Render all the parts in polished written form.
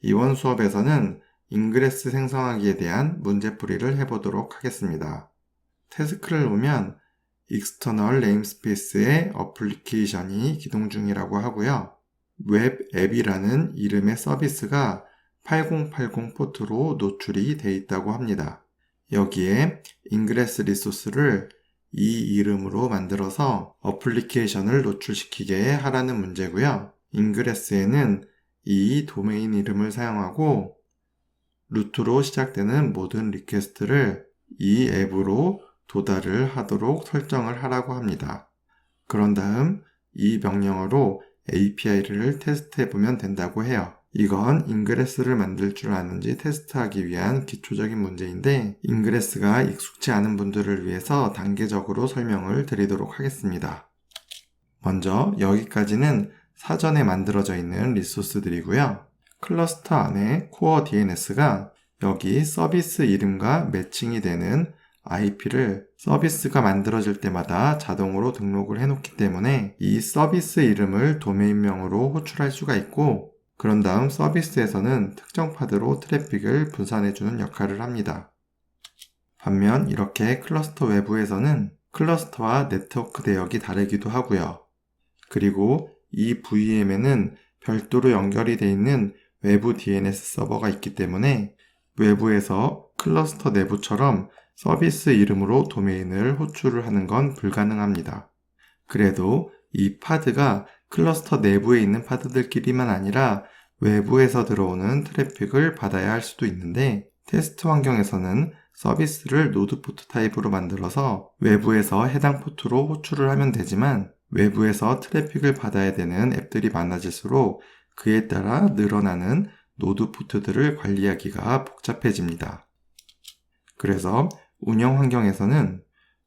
이번 수업에서는 인그레스 생성하기에 대한 문제풀이를 해보도록 하겠습니다. 태스크를 보면 external namespace의 어플리케이션이 기동 중이라고 하고요. 웹 앱이라는 이름의 서비스가 8080 포트로 노출이 되어 있다고 합니다. 여기에 인그레스 리소스를 이 이름으로 만들어서 어플리케이션을 노출시키게 하라는 문제고요. 인그레스에는 이 도메인 이름을 사용하고 루트로 시작되는 모든 리퀘스트를 이 앱으로 도달을 하도록 설정을 하라고 합니다. 그런 다음 이 명령어로 API를 테스트해보면 된다고 해요. 이건 인그레스를 만들 줄 아는지 테스트하기 위한 기초적인 문제인데 인그레스가 익숙치 않은 분들을 위해서 단계적으로 설명을 드리도록 하겠습니다. 먼저 여기까지는 사전에 만들어져 있는 리소스들이고요. 클러스터 안에 코어 DNS가 여기 서비스 이름과 매칭이 되는 IP를 서비스가 만들어질 때마다 자동으로 등록을 해놓기 때문에 이 서비스 이름을 도메인명으로 호출할 수가 있고 그런 다음 서비스에서는 특정 파드로 트래픽을 분산해주는 역할을 합니다. 반면 이렇게 클러스터 외부에서는 클러스터와 네트워크 대역이 다르기도 하고요. 그리고 이 VM에는 별도로 연결이 되어 있는 외부 DNS 서버가 있기 때문에 외부에서 클러스터 내부처럼 서비스 이름으로 도메인을 호출을 하는 건 불가능합니다. 그래도 이 파드가 클러스터 내부에 있는 파드들끼리만 아니라 외부에서 들어오는 트래픽을 받아야 할 수도 있는데 테스트 환경에서는 서비스를 노드 포트 타입으로 만들어서 외부에서 해당 포트로 호출을 하면 되지만 외부에서 트래픽을 받아야 되는 앱들이 많아질수록 그에 따라 늘어나는 노드 포트들을 관리하기가 복잡해집니다. 그래서 운영 환경에서는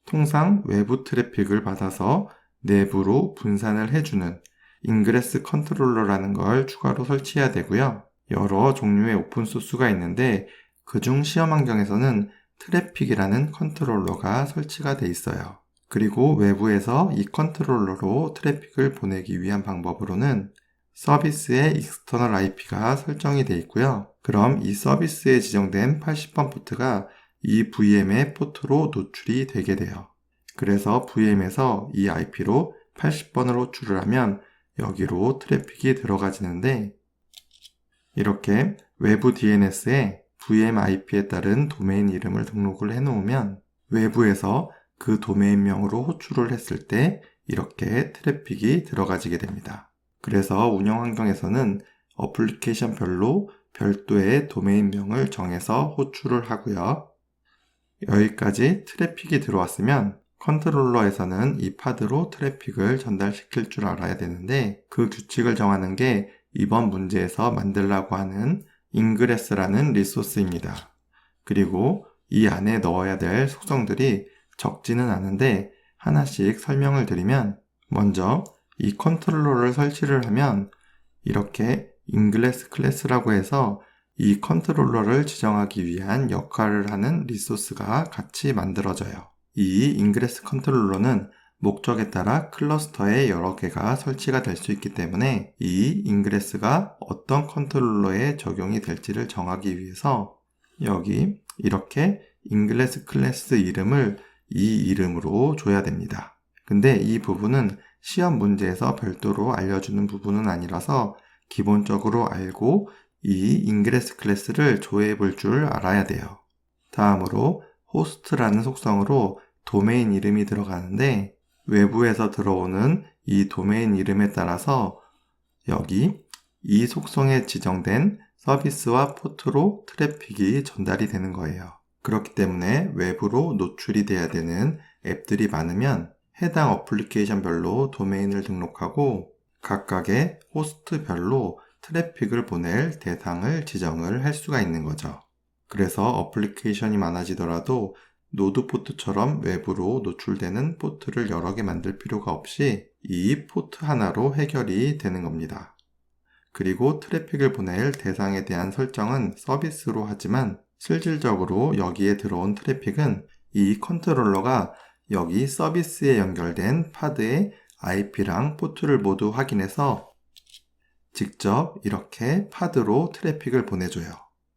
통상 외부 트래픽을 받아서 내부로 분산을 해주는 인그레스 컨트롤러라는 걸 추가로 설치해야 되고요. 여러 종류의 오픈소스가 있는데 그중 시험 환경에서는 트래픽이라는 컨트롤러가 설치가 돼 있어요. 그리고 외부에서 이 컨트롤러로 트래픽을 보내기 위한 방법으로는 서비스의 external IP가 설정이 되어 있고요. 그럼 이 서비스에 지정된 80번 포트가 이 VM의 포트로 노출이 되게 돼요. 그래서 VM에서 이 IP로 80번을 호출을 하면 여기로 트래픽이 들어가지는데 이렇게 외부 DNS에 VM IP에 따른 도메인 이름을 등록을 해놓으면 외부에서 그 도메인명으로 호출을 했을 때 이렇게 트래픽이 들어가지게 됩니다. 그래서 운영 환경에서는 어플리케이션별로 별도의 도메인명을 정해서 호출을 하고요. 여기까지 트래픽이 들어왔으면 컨트롤러에서는 이 파드로 트래픽을 전달시킬 줄 알아야 되는데 그 규칙을 정하는 게 이번 문제에서 만들라고 하는 인그레스라는 리소스입니다. 그리고 이 안에 넣어야 될 속성들이 적지는 않은데 하나씩 설명을 드리면 먼저 이 컨트롤러를 설치를 하면 이렇게 인그레스 클래스라고 해서 이 컨트롤러를 지정하기 위한 역할을 하는 리소스가 같이 만들어져요. 이 인그레스 컨트롤러는 목적에 따라 클러스터에 여러 개가 설치가 될 수 있기 때문에 이 인그레스가 어떤 컨트롤러에 적용이 될지를 정하기 위해서 여기 이렇게 인그레스 클래스 이름을 이 이름으로 줘야 됩니다. 근데 이 부분은 시험 문제에서 별도로 알려주는 부분은 아니라서 기본적으로 알고 이 인그레스 클래스를 조회해 볼 줄 알아야 돼요. 다음으로 호스트라는 속성으로 도메인 이름이 들어가는데 외부에서 들어오는 이 도메인 이름에 따라서 여기 이 속성에 지정된 서비스와 포트로 트래픽이 전달이 되는 거예요. 그렇기 때문에 외부로 노출이 돼야 되는 앱들이 많으면 해당 어플리케이션별로 도메인을 등록하고 각각의 호스트별로 트래픽을 보낼 대상을 지정을 할 수가 있는 거죠. 그래서 어플리케이션이 많아지더라도 노드 포트처럼 외부로 노출되는 포트를 여러 개 만들 필요가 없이 이 포트 하나로 해결이 되는 겁니다. 그리고 트래픽을 보낼 대상에 대한 설정은 서비스로 하지만 실질적으로 여기에 들어온 트래픽은 이 컨트롤러가 여기 서비스에 연결된 파드의 IP랑 포트를 모두 확인해서 직접 이렇게 파드로 트래픽을 보내줘요.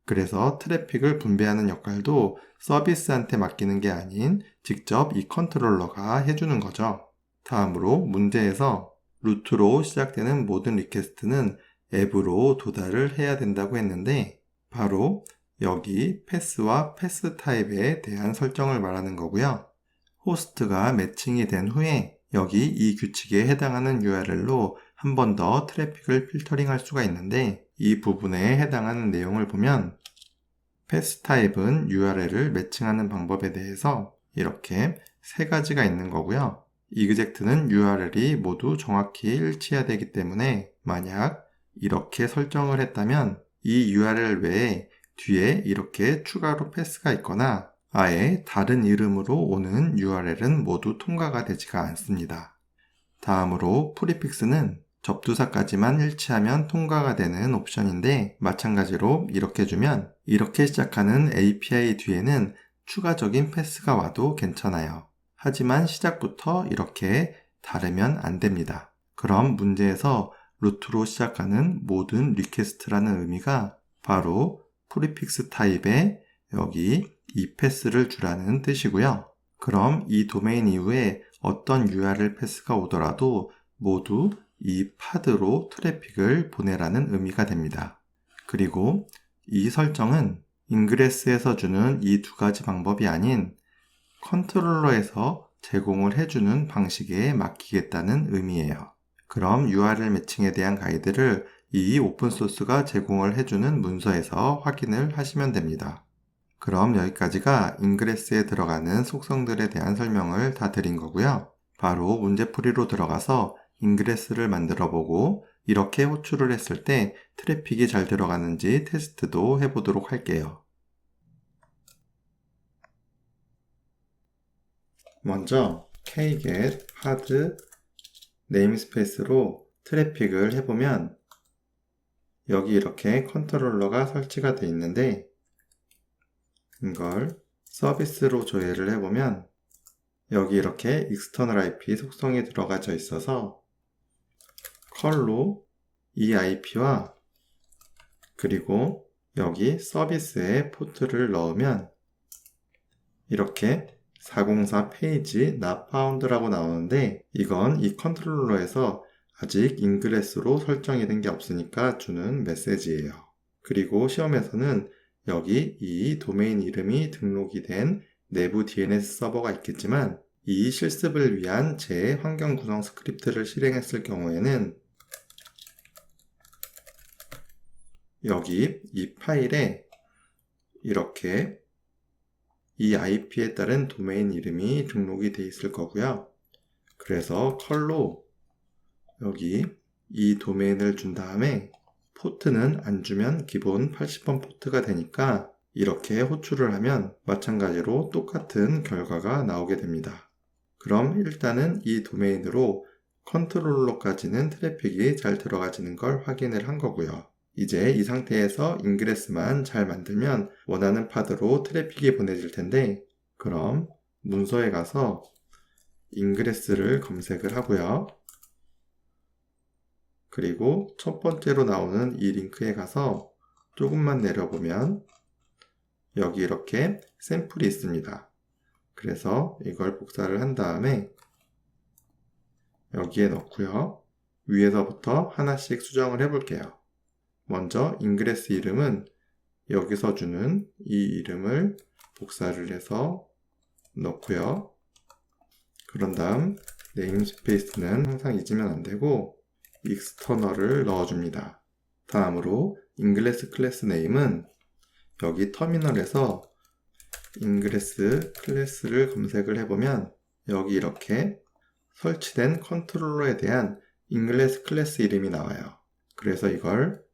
그래서 트래픽을 분배하는 역할도 서비스한테 맡기는 게 아닌 직접 이 컨트롤러가 해주는 거죠. 다음으로 문제에서 루트로 시작되는 모든 리퀘스트는 앱으로 도달을 해야 된다고 했는데 바로 여기 패스와 패스 타입에 대한 설정을 말하는 거고요. 호스트가 매칭이 된 후에 여기 이 규칙에 해당하는 URL로 한 번 더 트래픽을 필터링할 수가 있는데 이 부분에 해당하는 내용을 보면 패스 타입은 URL을 매칭하는 방법에 대해서 이렇게 세 가지가 있는 거고요. 이그젝트는 URL이 모두 정확히 일치해야 되기 때문에 만약 이렇게 설정을 했다면 이 URL 외에 뒤에 이렇게 추가로 패스가 있거나 아예 다른 이름으로 오는 URL은 모두 통과가 되지가 않습니다. 다음으로 프리픽스는 접두사까지만 일치하면 통과가 되는 옵션인데 마찬가지로 이렇게 주면 이렇게 시작하는 API 뒤에는 추가적인 패스가 와도 괜찮아요. 하지만 시작부터 이렇게 다르면 안 됩니다. 그럼 문제에서 루트로 시작하는 모든 리퀘스트라는 의미가 바로 프리픽스 타입에 여기 이 패스를 주라는 뜻이고요. 그럼 이 도메인 이후에 어떤 URL 패스가 오더라도 모두 이 파드로 트래픽을 보내라는 의미가 됩니다. 그리고 이 설정은 인그레스에서 주는 이 두 가지 방법이 아닌 컨트롤러에서 제공을 해주는 방식에 맡기겠다는 의미예요. 그럼 URL 매칭에 대한 가이드를 이 오픈소스가 제공을 해주는 문서에서 확인을 하시면 됩니다. 그럼 여기까지가 인그레스에 들어가는 속성들에 대한 설명을 다 드린 거고요. 바로 문제풀이로 들어가서 인그레스를 만들어 보고 이렇게 호출을 했을 때 트래픽이 잘 들어가는지 테스트도 해보도록 할게요. 먼저 kget path 네임스페이스로 트래픽을 해보면 여기 이렇게 컨트롤러가 설치가 되어 있는데 이걸 서비스로 조회를 해보면 여기 이렇게 external IP 속성이 들어가져 있어서 컬로 이 IP와 그리고 여기 서비스에 포트를 넣으면 이렇게 404 페이지 not found라고 나오는데 이건 이 컨트롤러에서 아직 인그레스로 설정이 된 게 없으니까 주는 메시지예요. 그리고 시험에서는 여기 이 도메인 이름이 등록이 된 내부 DNS 서버가 있겠지만 이 실습을 위한 제 환경 구성 스크립트를 실행했을 경우에는 여기 이 파일에 이렇게 이 IP에 따른 도메인 이름이 등록이 되어 있을 거고요. 그래서 컬로 여기 이 도메인을 준 다음에 포트는 안 주면 기본 80번 포트가 되니까 이렇게 호출을 하면 마찬가지로 똑같은 결과가 나오게 됩니다. 그럼 일단은 이 도메인으로 컨트롤러까지는 트래픽이 잘 들어가지는 걸 확인을 한 거고요. 이제 이 상태에서 인그레스만 잘 만들면 원하는 파드로 트래픽이 보내질 텐데 그럼 문서에 가서 인그레스를 검색을 하고요. 그리고 첫 번째로 나오는 이 링크에 가서 조금만 내려보면 여기 이렇게 샘플이 있습니다. 그래서 이걸 복사를 한 다음에 여기에 넣고요. 위에서부터 하나씩 수정을 해볼게요. 먼저 인그레스 이름은 여기서 주는 이 이름을 복사를 해서 넣고요. 그런 다음 네임스페이스는 항상 잊으면 안 되고 익스터널을 넣어줍니다. 다음으로 인그레스 클래스 네임은 여기 터미널에서 인그레스 클래스를 검색을 해보면 여기 이렇게 설치된 컨트롤러에 대한 인그레스 클래스 이름이 나와요. 그래서 이걸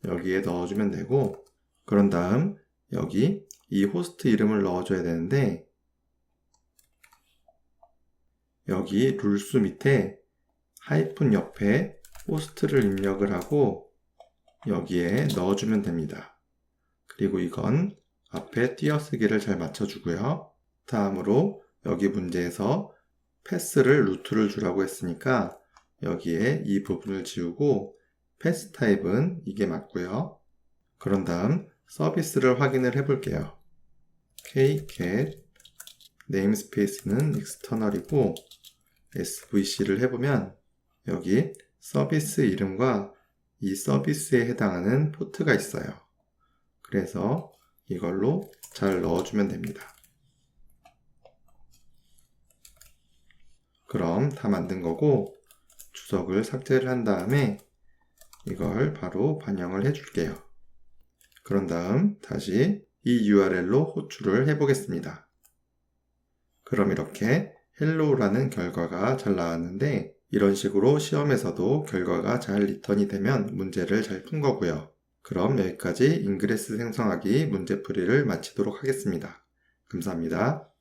여기에 넣어주면 되고 그런 다음 여기 이 호스트 이름을 넣어줘야 되는데 여기 룰수 밑에 하이픈 옆에 호스트를 입력을 하고 여기에 넣어주면 됩니다. 그리고 이건 앞에 띄어쓰기를 잘 맞춰주고요. 다음으로 여기 문제에서 패스를 루트를 주라고 했으니까 여기에 이 부분을 지우고 패스 타입은 이게 맞고요. 그런 다음 서비스를 확인을 해 볼게요. kcat 네임스페이스는 external이고 svc를 해보면 여기 서비스 이름과 이 서비스에 해당하는 포트가 있어요. 그래서 이걸로 잘 넣어주면 됩니다. 그럼 다 만든 거고 주석을 삭제를 한 다음에 이걸 바로 반영을 해 줄게요. 그런 다음 다시 이 URL로 호출을 해 보겠습니다. 그럼 이렇게 헬로우라는 결과가 잘 나왔는데 이런 식으로 시험에서도 결과가 잘 리턴이 되면 문제를 잘 푼 거고요. 그럼 여기까지 인그레스 생성하기 문제풀이를 마치도록 하겠습니다. 감사합니다.